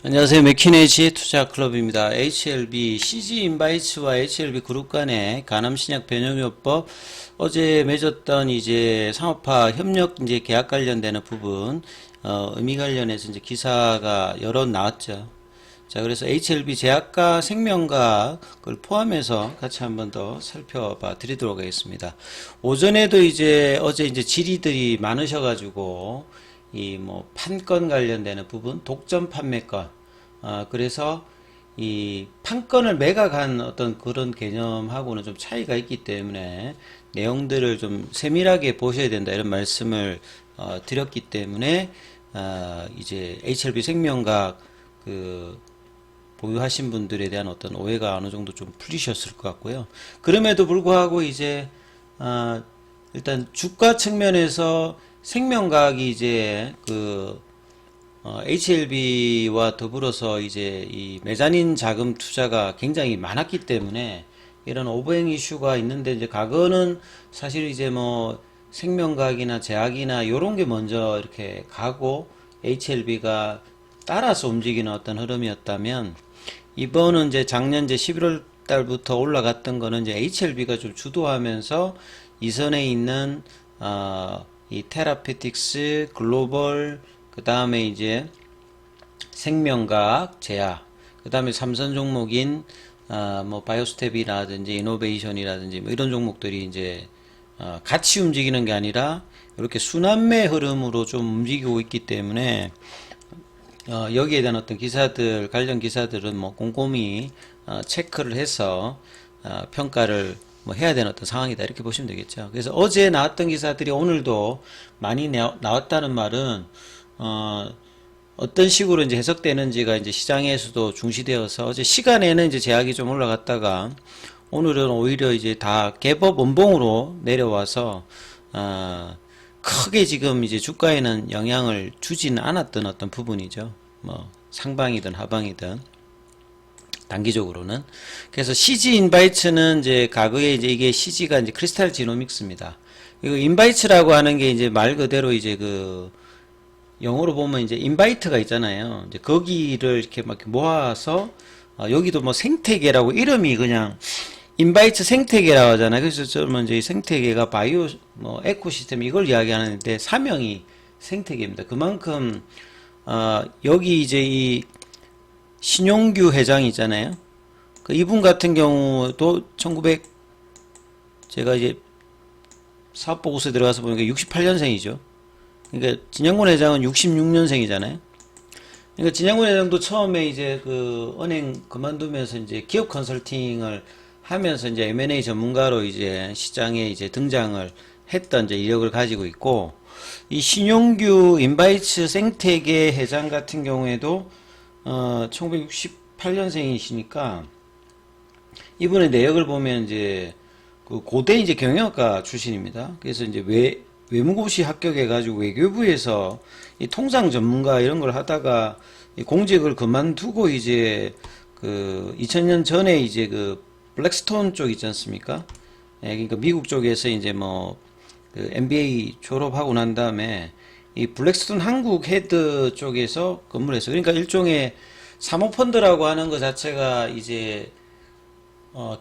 안녕하세요. 맥키네지 투자클럽입니다. HLB, CG인바이츠와 HLB 그룹 간의 간암신약 변형요법, 어제 맺었던 이제 상업화 협력 이제 계약 관련되는 부분, 의미 관련해서 이제 기사가 여러 나왔죠. 자, 그래서 HLB 제약과 생명과를 포함해서 같이 한번 더 살펴봐 드리도록 하겠습니다. 오전에도 이제 어제 이제 질의들이 많으셔가지고, 이 뭐 판권 관련되는 부분, 독점 판매권, 그래서 이 판권을 매각한 어떤 그런 개념하고는 좀 차이가 있기 때문에 내용들을 좀 세밀하게 보셔야 된다 이런 말씀을 드렸기 때문에 이제 HLB 생명과 그 보유하신 분들에 대한 어떤 오해가 어느 정도 좀 풀리셨을 것 같고요. 그럼에도 불구하고 이제 일단 주가 측면에서 생명과학이 이제 그 HLB와 더불어서 이제 이 메자닌 자금 투자가 굉장히 많았기 때문에 이런 오버행 이슈가 있는데, 이제 과거는 사실 이제 뭐 생명과학이나 제약이나 요런 게 먼저 이렇게 가고 HLB가 따라서 움직이는 어떤 흐름이었다면, 이번은 이제 작년 이제 11월 달부터 올라갔던 거는 이제 HLB가 좀 주도하면서 이선에 있는 이 테라피틱스, 글로벌, 그 다음에 이제 생명과학, 제약, 그 다음에 삼선 종목인 뭐 바이오스텝이라든지 이노베이션이라든지 뭐 이런 종목들이 이제 같이 움직이는 게 아니라 이렇게 순환매 흐름으로 좀 움직이고 있기 때문에 여기에 대한 어떤 기사들, 관련 기사들은 뭐 꼼꼼히 체크를 해서 평가를 뭐 해야 되는 어떤 상황이다 이렇게 보시면 되겠죠. 그래서 어제 나왔던 기사들이 오늘도 많이 나왔다는 말은 어떤 식으로 이제 해석되는지가 이제 시장에서도 중시되어서, 어제 시간에는 이제 제약이 좀 올라갔다가 오늘은 오히려 이제 다 갭업 원봉으로 내려와서 크게 지금 이제 주가에는 영향을 주지는 않았던 어떤 부분이죠. 뭐 상방이든 하방이든 단기적으로는. 그래서 CG 인바이츠는 이제 과거에 이제 이게 CG가 이제 크리스탈 지노믹스입니다. 이거 인바이츠라고 하는 게 이제 말 그대로 이제 그 영어로 보면 이제 인바이트가 있잖아요. 이제 거기를 이렇게 막 모아서 여기도 뭐 생태계라고 이름이 그냥 인바이트 생태계라고 하잖아요. 그래서 저는 이제 이 생태계가 바이오 뭐 에코시스템 이걸 이야기하는데 사명이 생태계입니다. 그만큼 여기 이제 이 신용규 회장이 있잖아요. 그 이분 같은 경우도 1900 제가 이제 사업보고서에 들어가서 보니까 68년생이죠. 그러니까 진양곤 회장은 66년생이잖아요. 그러니까 진양곤 회장도 처음에 이제 그 은행 그만두면서 이제 기업 컨설팅을 하면서 이제 M&A 전문가로 이제 시장에 이제 등장을 했던 이제 이력을 가지고 있고, 이 신용규 인바이츠 생태계 회장 같은 경우에도 1968년생이시니까 이분의 내역을 보면 이제 그 고대 이제 경영학과 출신입니다. 그래서 이제 외무고시 합격해가지고 외교부에서 이 통상 전문가 이런 걸 하다가 이 공직을 그만두고 이제 그 2000년 전에 이제 그 블랙스톤 쪽 있지 않습니까? 예, 그러니까 미국 쪽에서 이제 뭐 그 MBA 졸업하고 난 다음에 이 블랙스톤 한국 헤드 쪽에서 근무를 했어요. 그러니까 일종의 사모펀드라고 하는 것 자체가 이제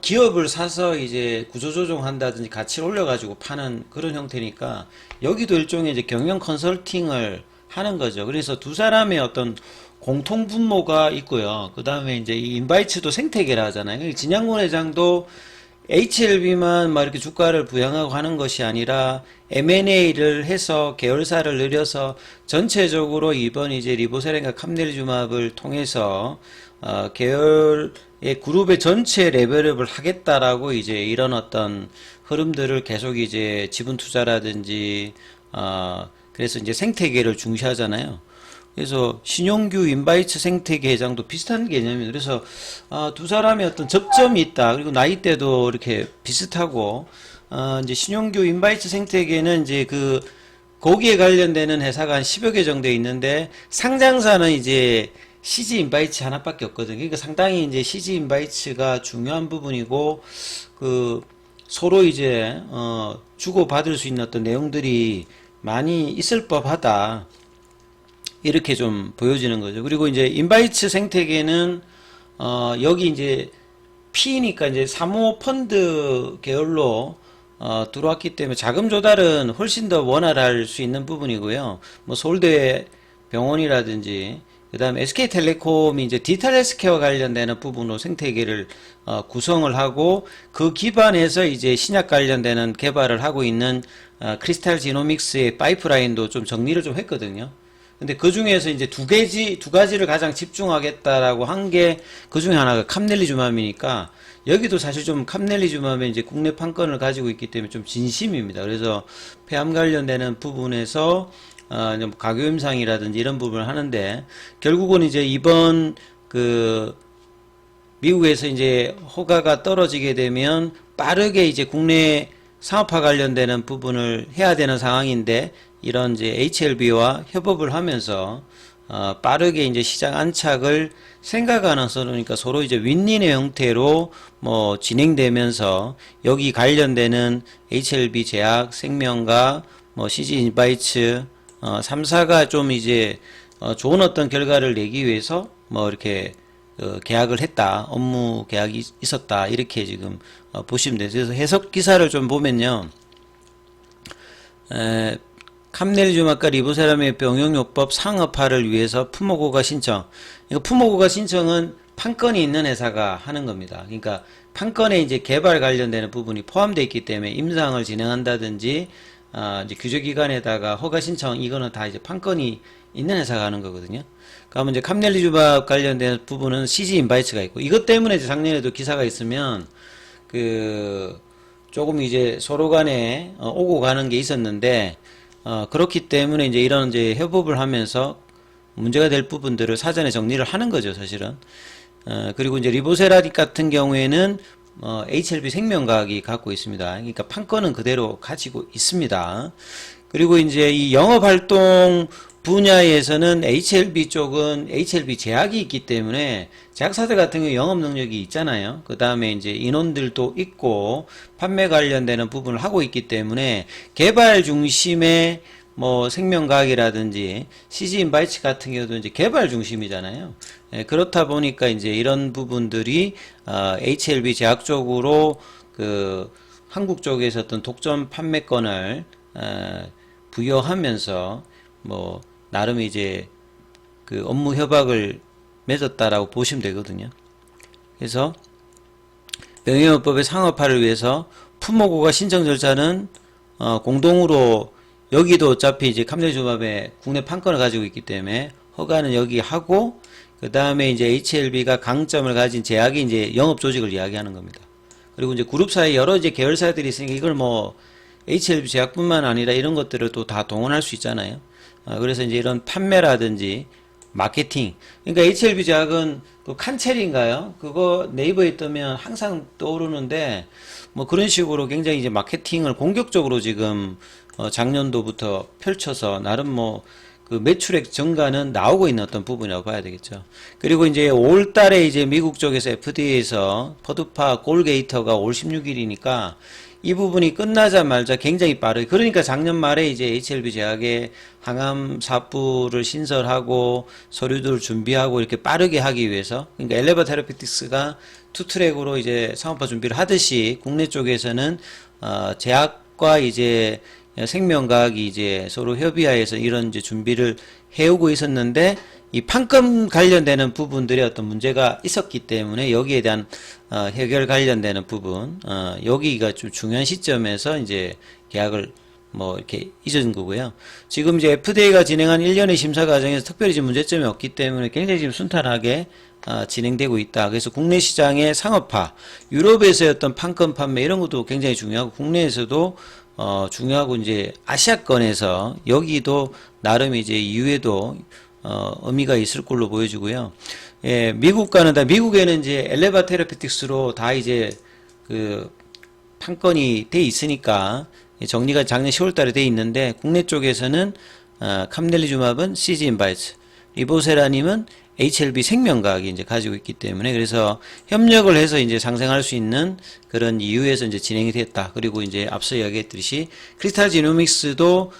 기업을 사서 이제 구조조정한다든지 가치를 올려가지고 파는 그런 형태니까 여기도 일종의 이제 경영 컨설팅을 하는 거죠. 그래서 두 사람의 어떤 공통 분모가 있고요. 그 다음에 이제 이 인바이츠도 생태계라 하잖아요. 진양곤 회장도 HLB만 막 이렇게 주가를 부양하고 하는 것이 아니라 M&A를 해서 계열사를 늘려서 전체적으로 이번 이제 리보세렌과 캄넬주맙을 통해서 계열의 그룹의 전체 레벨업을 하겠다라고 이제 이런 어떤 흐름들을 계속 이제 지분 투자라든지 그래서 이제 생태계를 중시하잖아요. 그래서 신용규 인바이츠 생태계 회장도 비슷한 개념이에요. 그래서 두 사람의 어떤 접점이 있다. 그리고 나이대도 이렇게 비슷하고 이제 신용규 인바이츠 생태계는 이제 그 거기에 관련되는 회사가 한 10여 개 정도 있는데 상장사는 이제 CG 인바이츠 하나밖에 없거든요. 그러니까 상당히 이제 CG 인바이츠가 중요한 부분이고, 그 서로 이제 주고 받을 수 있는 어떤 내용들이 많이 있을 법하다. 이렇게 좀 보여지는 거죠. 그리고 이제 인바이츠 생태계는 여기 이제 P니까 이제 사모펀드 계열로 들어왔기 때문에 자금 조달은 훨씬 더 원활할 수 있는 부분이고요. 뭐 서울대 병원이라든지 그다음에 SK텔레콤이 이제 디지털 헬스케어 관련되는 부분으로 생태계를 구성을 하고 그 기반에서 이제 신약 관련되는 개발을 하고 있는 크리스탈 지노믹스의 파이프라인도 좀 정리를 좀 했거든요. 근데 그 중에서 이제 두 가지를 가장 집중하겠다라고 한 게 그 중에 하나가 캄넬리주맘이니까 여기도 사실 좀 캄넬리주맘의 이제 국내 판권을 가지고 있기 때문에 좀 진심입니다. 그래서 폐암 관련되는 부분에서 가교 임상이라든지 이런 부분을 하는데 결국은 이제 이번 그 미국에서 이제 허가가 떨어지게 되면 빠르게 이제 국내 상업화 관련되는 부분을 해야 되는 상황인데 이런 이제 HLB와 협업을 하면서 빠르게 이제 시장 안착을 생각하는 서로니까 서로 이제 윈윈의 형태로 뭐 진행되면서 여기 관련되는 HLB 제약, 생명과 뭐 CG 인바이츠 3사가 좀 이제 좋은 어떤 결과를 내기 위해서 뭐 이렇게 계약을 했다, 업무 계약이 있었다 이렇게 지금 보시면 돼요. 그래서 해석 기사를 좀 보면요. 캄넬리주맘과 리보세라믹 병용요법 상업화를 위해서 푸모고가 신청. 이거 푸모고가 신청은 판권이 있는 회사가 하는 겁니다. 그러니까 판권에 이제 개발 관련되는 부분이 포함되어 있기 때문에 임상을 진행한다든지 이제 규제기관에다가 허가 신청 이거는 다 이제 판권이 있는 회사가 하는 거거든요. 그러면 이제 캄넬리주맘 관련된 부분은 CG 인바이츠가 있고 이것 때문에 이제 작년에도 기사가 있으면 조금 이제 서로 간에 오고 가는 게 있었는데 그렇기 때문에 이제 이런 이제 협업을 하면서 문제가 될 부분들을 사전에 정리를 하는 거죠, 사실은. 그리고 이제 리보세라딕 같은 경우에는 HLB 생명과학이 갖고 있습니다. 그러니까 판권은 그대로 가지고 있습니다. 그리고 이제 이 영업활동 분야에서는 HLB 쪽은 HLB 제약이 있기 때문에 제약사들 같은 경우 영업 능력이 있잖아요. 그 다음에 이제 인원들도 있고 판매 관련되는 부분을 하고 있기 때문에 개발 중심의 뭐 생명과학이라든지 CG인바이츠 같은 경우도 이제 개발 중심이잖아요. 그렇다 보니까 이제 이런 부분들이 HLB 제약 쪽으로 그 한국 쪽에서 어떤 독점 판매권을 부여하면서 뭐 나름 이제 그 업무 협약을 맺었다라고 보시면 되거든요. 그래서 명예요법의 상업화를 위해서 푸모고가 신청 절차는 공동으로 여기도 어차피 이제 캄넬리주맘의 국내 판권을 가지고 있기 때문에 허가는 여기 하고 그 다음에 이제 HLB가 강점을 가진 제약이 이제 영업 조직을 이야기하는 겁니다. 그리고 이제 그룹사에 여러 이제 계열사들이 있으니까 이걸 뭐 HLB 제약뿐만 아니라 이런 것들을 또 다 동원할 수 있잖아요. 그래서 이제 이런 판매라든지 마케팅. 그러니까 HLB 제약은 그 칸첼인가요? 그거 네이버에 뜨면 항상 떠오르는데 뭐 그런 식으로 굉장히 이제 마케팅을 공격적으로 지금 작년도부터 펼쳐서 나름 뭐 그 매출액 증가는 나오고 있는 어떤 부분이라고 봐야 되겠죠. 그리고 이제 5월 달에 이제 미국 쪽에서 FDA에서 퍼두파 골게이터가 5월 16일이니까 이 부분이 끝나자마자 굉장히 빠르게 그러니까 작년 말에 이제 HLB 제약의 항암 사부를 신설하고 서류들을 준비하고 이렇게 빠르게 하기 위해서 그러니까 엘레바 테라피틱스가 투트랙으로 이제 상업화 준비를 하듯이 국내 쪽에서는 제약과 이제 생명과학이 이제 서로 협의하에서 이런 이제 준비를 해오고 있었는데 이 판금 관련되는 부분들의 어떤 문제가 있었기 때문에 여기에 대한 해결 관련되는 부분 여기가 좀 중요한 시점에서 이제 계약을 뭐 이렇게 잊은 거고요. 지금 이제 FDA가 진행한 1년의 심사 과정에서 특별히 지금 문제점이 없기 때문에 굉장히 지금 순탄하게 진행되고 있다. 그래서 국내 시장의 상업화, 유럽에서의 어떤 판권 판매 이런 것도 굉장히 중요하고 국내에서도 중요하고 이제 아시아권에서 여기도 나름 이제 이후에도 의미가 있을 걸로 보여지고요. 예, 미국에는 이제 엘레바 테라피틱스로 다 이제 그 판권이 돼 있으니까 정리가 작년 10월 달에 돼 있는데 국내 쪽에서는 캄넬리주맘은 CG 인바이츠, 리보세라님은 HLB 생명과학이 이제 가지고 있기 때문에 그래서 협력을 해서 이제 상생할 수 있는 그런 이유에서 이제 진행이 됐다. 그리고 이제 앞서 이야기했듯이 크리스탈 지노믹스도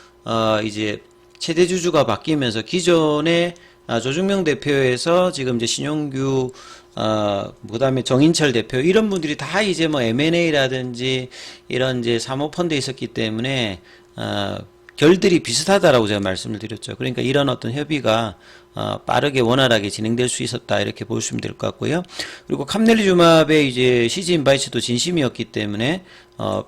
이제 최대 주주가 바뀌면서 기존의 조중명 대표에서 지금 이제 신용규 그다음에 정인철 대표 이런 분들이 다 이제 뭐 M&A라든지 이런 이제 사모펀드에 있었기 때문에 결들이 비슷하다라고 제가 말씀을 드렸죠. 그러니까 이런 어떤 협의가 빠르게 원활하게 진행될 수 있었다 이렇게 보시면 될 것 같고요. 그리고 캄넬리주맙의 이제 시즈인바이츠도 진심이었기 때문에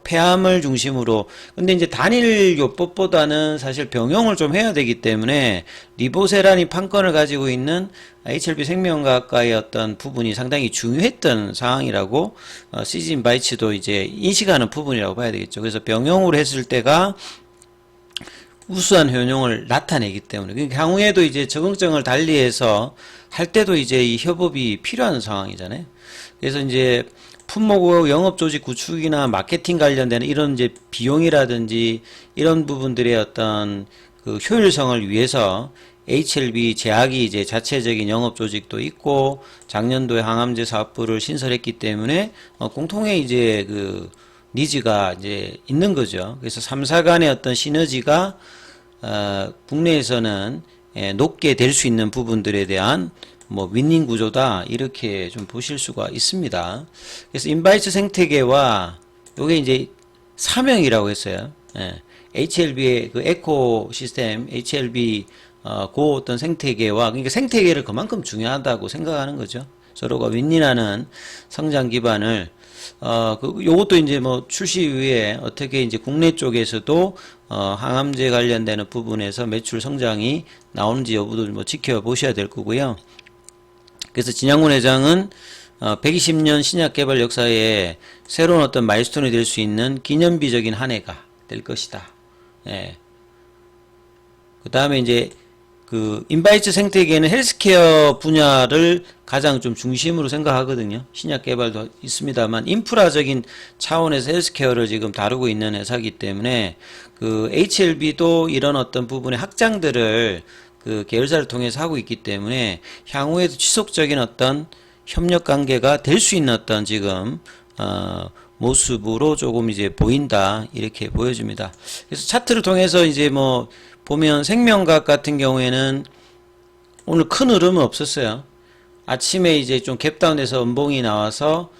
폐암을 중심으로 근데 이제 단일 요법보다는 사실 병용을 좀 해야 되기 때문에 리보세라니 판권을 가지고 있는 HLB 생명과학과의 어떤 부분이 상당히 중요했던 상황이라고 시즈인바이츠도 이제 인식하는 부분이라고 봐야 되겠죠. 그래서 병용으로 했을 때가 우수한 효용을 나타내기 때문에 그러니까 향후에도 이제 적응증을 달리해서 할 때도 이제 이 협업이 필요한 상황이잖아요. 그래서 이제 품목 영업 조직 구축이나 마케팅 관련되는 이런 이제 비용이라든지 이런 부분들의 어떤 그 효율성을 위해서 HLB 제약이 이제 자체적인 영업 조직도 있고 작년도에 항암제 사업부를 신설했기 때문에 공통의 이제 그 니즈가 이제 있는 거죠. 그래서 3사 간의 어떤 시너지가 국내에서는 높게 될 수 있는 부분들에 대한 뭐 윈닝 구조다 이렇게 좀 보실 수가 있습니다. 그래서 인바이츠 생태계와 요게 이제 사명이라고 했어요. HLB의 그 에코 시스템, HLB 그 어떤 생태계와 그러니까 생태계를 그만큼 중요하다고 생각하는 거죠. 서로가 윈윈하는 성장 기반을 요것도 이제 뭐 출시 이후에 어떻게 이제 국내 쪽에서도 항암제 관련되는 부분에서 매출 성장이 나오는지 여부도 뭐 지켜보셔야 될 거고요. 그래서 진양군 회장은 120년 신약 개발 역사에 새로운 어떤 마일스톤이 될 수 있는 기념비적인 한 해가 될 것이다. 예. 그 다음에 이제 그 인바이츠 생태계는 헬스케어 분야를 가장 좀 중심으로 생각하거든요. 신약 개발도 있습니다만 인프라적인 차원에서 헬스케어를 지금 다루고 있는 회사이기 때문에 그 HLB도 이런 어떤 부분의 확장들을 그 계열사를 통해서 하고 있기 때문에 향후에도 지속적인 어떤 협력 관계가 될 수 있는 어떤 지금 모습으로 조금 이제 보인다 이렇게 보여집니다. 그래서 차트를 통해서 이제 뭐 보면 생명과학 같은 경우에는 오늘 큰 흐름은 없었어요. 아침에 이제 좀 갭다운돼서 음봉이 나와서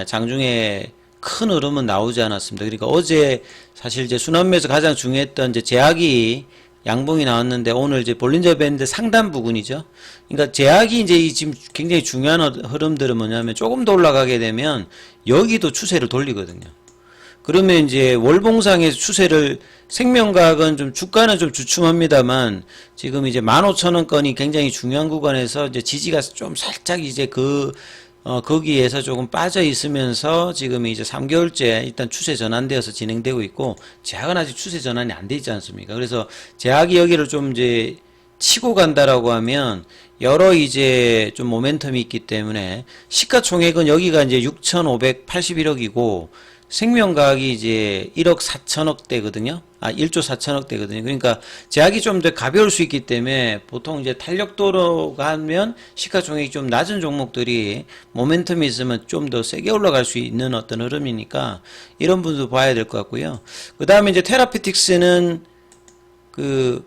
장중에 큰 흐름은 나오지 않았습니다. 그러니까 어제 사실 이제 순환매에서 가장 중요했던 이제 제약이 양봉이 나왔는데 오늘 이제 볼린저 밴드 상단 부근이죠. 그러니까 제약이 이제 지금 굉장히 중요한 흐름들은 뭐냐면 조금 더 올라가게 되면 여기도 추세를 돌리거든요. 그러면 이제 월봉상에서 추세를 생명과학은 좀 주가는 좀 주춤합니다만 지금 이제 15,000원권이 굉장히 중요한 구간에서 이제 지지가 좀 살짝 이제 거기에서 조금 빠져 있으면서 지금 이제 3개월째 일단 추세 전환되어서 진행되고 있고 제약은 아직 추세 전환이 안 돼 있지 않습니까? 그래서 제약이 여기를 좀 이제 치고 간다라고 하면 여러 이제 좀 모멘텀이 있기 때문에 시가총액은 여기가 이제 6,581억이고 생명과학이 이제 1억 4천억대거든요. 1조 4천억대거든요. 그러니까 제약이 좀 더 가벼울 수 있기 때문에 보통 이제 탄력도로가 하면 시가총액이 좀 낮은 종목들이 모멘텀이 있으면 좀 더 세게 올라갈 수 있는 어떤 흐름이니까 이런 분도 봐야 될 것 같고요. 그 다음에 이제 테라피틱스는 그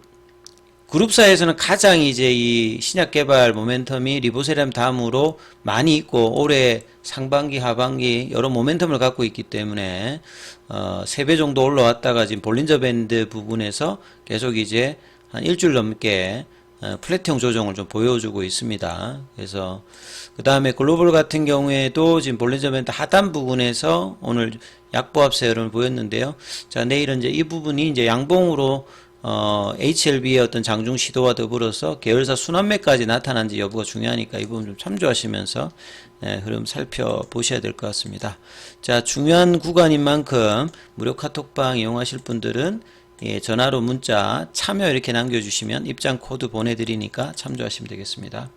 그룹사에서는 가장 이제 이 신약 개발 모멘텀이 리보세람 다음으로 많이 있고 올해 상반기 하반기 여러 모멘텀을 갖고 있기 때문에 3배 정도 올라왔다가 지금 볼린저 밴드 부분에서 계속 이제 한 일주일 넘게 플랫형 조정을 좀 보여주고 있습니다. 그래서 그 다음에 글로벌 같은 경우에도 지금 볼린저 밴드 하단 부분에서 오늘 약보합세 흐름을 보였는데요. 자, 내일은 이제 이 부분이 이제 양봉으로 HLB의 어떤 장중 시도와 더불어서 계열사 순환매까지 나타난지 여부가 중요하니까 이 부분 좀 참조하시면서 흐름 살펴보셔야 될 것 같습니다. 자, 중요한 구간인 만큼 무료 카톡방 이용하실 분들은 전화로 문자 참여 이렇게 남겨주시면 입장 코드 보내드리니까 참조하시면 되겠습니다.